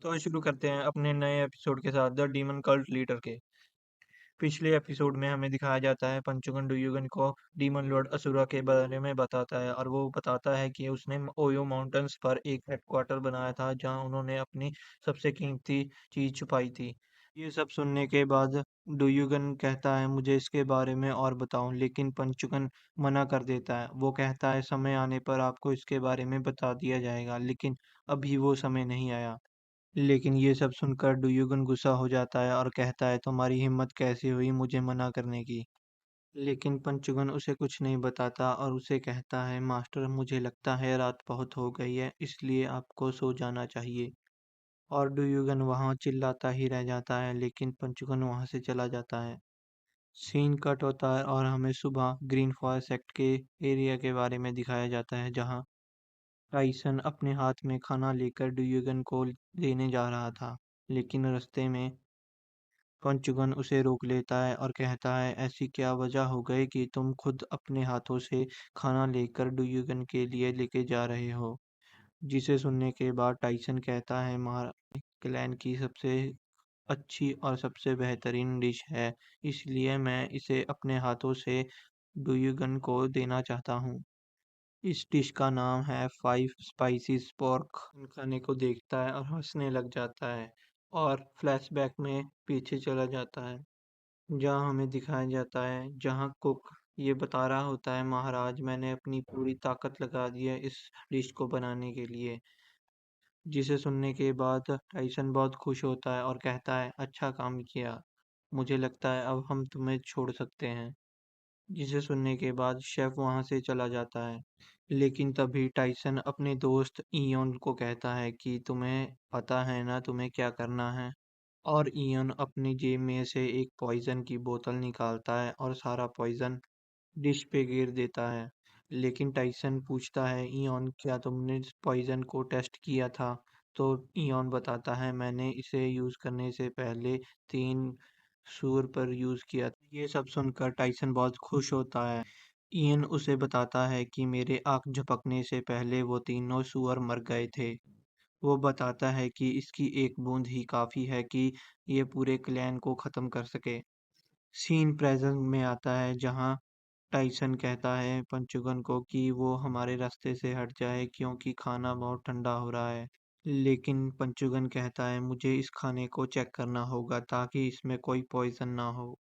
तो शुरू करते हैं अपने नए एपिसोड के साथ द डीमन कल्ट लीडर के। पिछले एपिसोड में हमें दिखाया जाता है पंचुगन डुयुगन को डीमन लॉर्ड असुरा के बारे में बताता है और वो बताता है कि उसने ओयो माउंटेन्स पर एक हेडक्वार्टर बनाया था जहां उन्होंने अपनी सबसे कीमती चीज छुपाई थी। ये सब सुनने के बाद डुयुगन कहता है मुझे इसके बारे में और बताओ, लेकिन पंचुगन मना कर देता है। वो कहता है समय आने पर आपको इसके बारे में बता दिया जाएगा, लेकिन अभी वो समय नहीं आया। लेकिन ये सब सुनकर डुयुगन गुस्सा हो जाता है और कहता है तुम्हारी हिम्मत कैसे हुई मुझे मना करने की। लेकिन पंचुगन उसे कुछ नहीं बताता और उसे कहता है मास्टर मुझे लगता है रात बहुत हो गई है, इसलिए आपको सो जाना चाहिए। और डुयुगन वहाँ चिल्लाता ही रह जाता है, लेकिन पंचुगन वहाँ से चला जाता है। सीन कट होता है और हमें सुबह ग्रीन फॉरेस्ट सेक्ट के एरिया के बारे में दिखाया जाता है जहाँ टाइसन अपने हाथ में खाना लेकर ड्यूगन को देने जा रहा था, लेकिन रास्ते में पंचुगन उसे रोक लेता है और कहता है ऐसी क्या वजह हो गई कि तुम खुद अपने हाथों से खाना लेकर ड्यूगन के लिए लेके जा रहे हो। जिसे सुनने के बाद टाइसन कहता है महाराज क्लैन की सबसे अच्छी और सबसे बेहतरीन डिश है, इसलिए मैं इसे अपने हाथों से ड्यूगन को देना चाहता हूँ। इस डिश का नाम है फाइव स्पाइसीज पोर्क। खाने को देखता है और हंसने लग जाता है और फ्लैशबैक में पीछे चला जाता है जहाँ हमें दिखाया जाता है जहाँ कुक ये बता रहा होता है महाराज मैंने अपनी पूरी ताकत लगा दी है इस डिश को बनाने के लिए। जिसे सुनने के बाद टाइसन बहुत खुश होता है और कहता है अच्छा काम किया, मुझे लगता है अब हम तुम्हें छोड़ सकते हैं। जिसे सुनने के बाद शेफ वहां से चला जाता है, लेकिन तभी टाइसन अपने दोस्त इयोन को कहता है कि तुम्हें पता है ना तुम्हें क्या करना है। और इयोन अपनी जेब में से एक पॉइजन की बोतल निकालता है और सारा पॉइजन डिश पे गिर देता है। लेकिन टाइसन पूछता है इयोन क्या तुमने इस पॉइजन को टेस्ट किया था? तो इयोन बताता है मैंने इसे यूज करने से पहले 3 सूअर पर यूज किया था। ये सब सुनकर टाइसन बहुत खुश होता है। इयन उसे बताता है कि मेरे आँख झपकने से पहले वो तीनों सूअर मर गए थे। वो बताता है कि इसकी एक बूंद ही काफी है कि ये पूरे क्लैन को खत्म कर सके। सीन प्रेजेंट में आता है जहाँ टाइसन कहता है पंचुगन को कि वो हमारे रास्ते से हट जाए क्योंकि खाना बहुत ठंडा हो रहा है। लेकिन पंचुगन कहता है मुझे इस खाने को चेक करना होगा ताकि इसमें कोई पॉइजन ना हो।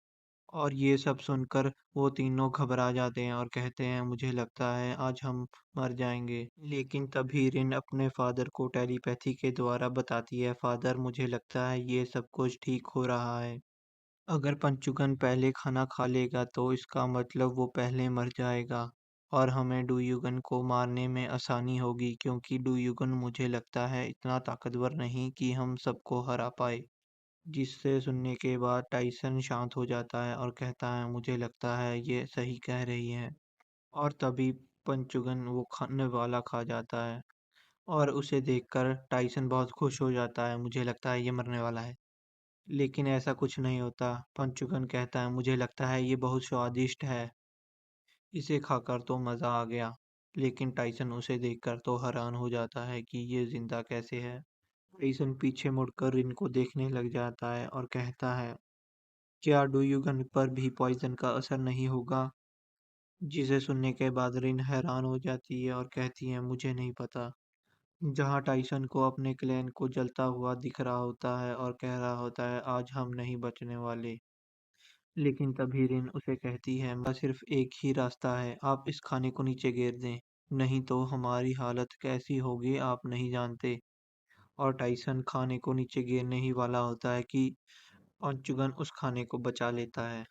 और ये सब सुनकर वो तीनों घबरा जाते हैं और कहते हैं मुझे लगता है आज हम मर जाएंगे। लेकिन तभी रिन अपने फादर को टेलीपैथी के द्वारा बताती है फादर मुझे लगता है ये सब कुछ ठीक हो रहा है। अगर पंचुगन पहले खाना खा लेगा तो इसका मतलब वो पहले मर जाएगा और हमें डुयुगन को मारने में आसानी होगी क्योंकि डुयुगन मुझे लगता है इतना ताकतवर नहीं कि हम सबको हरा पाए। जिससे सुनने के बाद टाइसन शांत हो जाता है और कहता है मुझे लगता है ये सही कह रही है। और तभी पंचुगन वो खाने वाला खा जाता है और उसे देखकर टाइसन बहुत खुश हो जाता है मुझे लगता है ये मरने वाला है। लेकिन ऐसा कुछ नहीं होता। पंचुगन कहता है मुझे लगता है ये बहुत स्वादिष्ट है, इसे खाकर तो मज़ा आ गया। लेकिन टाइसन उसे देखकर तो हैरान हो जाता है कि ये जिंदा कैसे है। टाइसन पीछे मुड़कर रिन को देखने लग जाता है और कहता है क्या डुयुगन पर भी पॉइजन का असर नहीं होगा? जिसे सुनने के बाद रिन हैरान हो जाती है और कहती है मुझे नहीं पता। जहाँ टाइसन को अपने क्लैन को जलता हुआ दिख रहा होता है और कह रहा होता है आज हम नहीं बचने वाले। लेकिन तभी रिन उसे कहती है मेरा सिर्फ एक ही रास्ता है, आप इस खाने को नीचे गिर दें, नहीं तो हमारी हालत कैसी होगी आप नहीं जानते। और टाइसन खाने को नीचे गिरने ही वाला होता है कि पंचुगन उस खाने को बचा लेता है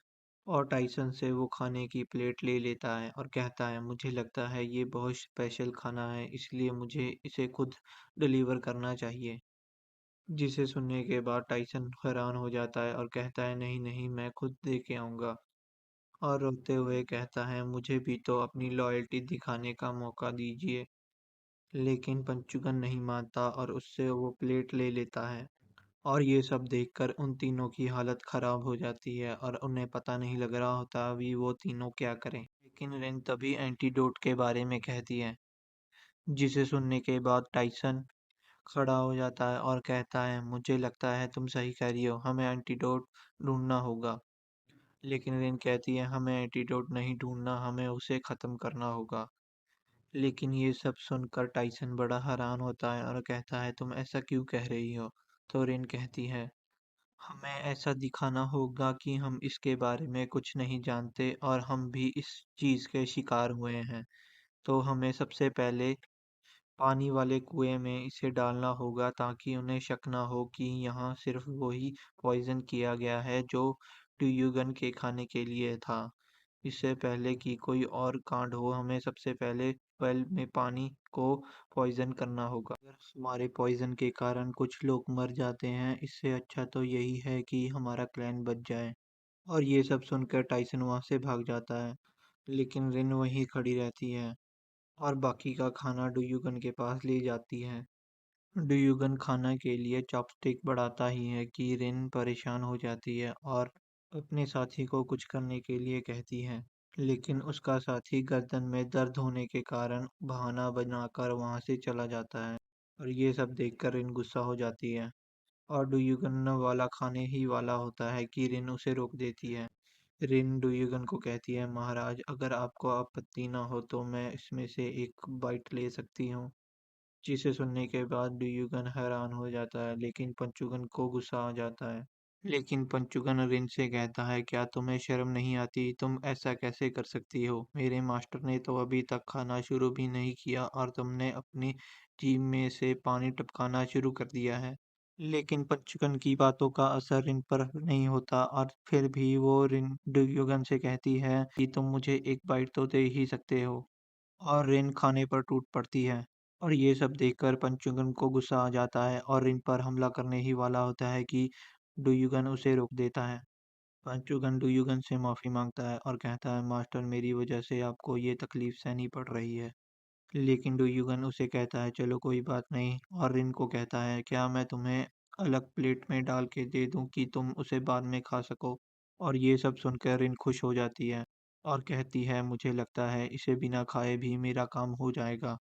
और टाइसन से वो खाने की प्लेट ले लेता है और कहता है मुझे लगता है ये बहुत स्पेशल खाना है इसलिए मुझे इसे खुद डिलीवर करना चाहिए। जिसे सुनने के बाद टाइसन हैरान हो जाता है और कहता है नहीं नहीं मैं खुद दे के आऊँगा। और रोते हुए कहता है मुझे भी तो अपनी लॉयल्टी दिखाने का मौका दीजिए। लेकिन पंचुगन नहीं मानता और उससे वो प्लेट ले लेता है। और ये सब देखकर उन तीनों की हालत खराब हो जाती है और उन्हें पता नहीं लग रहा होता अभी वो तीनों क्या करें। लेकिन रेन तभी एंटीडोट के बारे में कहती है, जिसे सुनने के बाद टाइसन खड़ा हो जाता है और कहता है, मुझे लगता है तुम सही कह रही हो, हमें एंटीडोट ढूँढना होगा। लेकिन रिन कहती है, हमें एंटीडोट नहीं ढूँढना, हमें उसे ख़त्म करना होगा। लेकिन ये सब सुनकर टाइसन बड़ा हैरान होता है और कहता है, तुम ऐसा क्यों कह रही हो? तो रिन कहती है, हमें ऐसा दिखाना होगा कि हम इसके बारे में कुछ नहीं जानते और हम भी इस चीज़ के शिकार हुए हैं। तो हमें सबसे पहले पानी वाले कुएं में इसे डालना होगा ताकि उन्हें शक ना हो कि यहाँ सिर्फ वही पॉइज़न किया गया है जो ट्यूयुगन के खाने के लिए था। इससे पहले कि कोई और कांड हो, हमें सबसे पहले वेल में पानी को पॉइज़न करना होगा। अगर हमारे पॉइज़न के कारण कुछ लोग मर जाते हैं, इससे अच्छा तो यही है कि हमारा क्लैन बच जाए। और ये सब सुनकर टाइसन वहाँ से भाग जाता है, लेकिन रिन वहीं खड़ी रहती है और बाकी का खाना डुयुगन के पास ले जाती है। डुयुगन खाना के लिए चॉपस्टिक बढ़ाता ही है कि रिन परेशान हो जाती है और अपने साथी को कुछ करने के लिए कहती है। लेकिन उसका साथी गर्दन में दर्द होने के कारण बहाना बनाकर वहाँ से चला जाता है और ये सब देखकर रिन गुस्सा हो जाती है और डुयुगन वाला खाने ही वाला होता है कि रिन उसे रोक देती है। रिन डुयुगन को कहती है, महाराज अगर आपको आपत्ति ना हो तो मैं इसमें से एक बाइट ले सकती हूँ। जिसे सुनने के बाद डुयुगन हैरान हो जाता है, लेकिन पंचुगन को गुस्सा आ जाता है। लेकिन पंचुगन रिन से कहता है, क्या तुम्हें शर्म नहीं आती? तुम ऐसा कैसे कर सकती हो? मेरे मास्टर ने तो अभी तक खाना शुरू भी नहीं किया और तुमने अपनी जीभ में से पानी टपकाना शुरू कर दिया है। लेकिन पंचुगन की बातों का असर रिन पर नहीं होता और फिर भी वो रिन डुयुगन से कहती है कि तुम मुझे एक बाइट तो दे ही सकते हो। और रिन खाने पर टूट पड़ती है और ये सब देखकर पंचुगन को गुस्सा आ जाता है और रिन पर हमला करने ही वाला होता है कि डुयुगन उसे रोक देता है। पंचुगन डुयुगन से माफ़ी मांगता है और कहता है, मास्टर मेरी वजह से आपको ये तकलीफ सहनी पड़ रही है। लेकिन डुयुगन उसे कहता है, चलो कोई बात नहीं, और रिन को कहता है, क्या मैं तुम्हें अलग प्लेट में डाल के दे दूं कि तुम उसे बाद में खा सको? और ये सब सुनकर रिन खुश हो जाती है और कहती है, मुझे लगता है इसे बिना खाए भी मेरा काम हो जाएगा।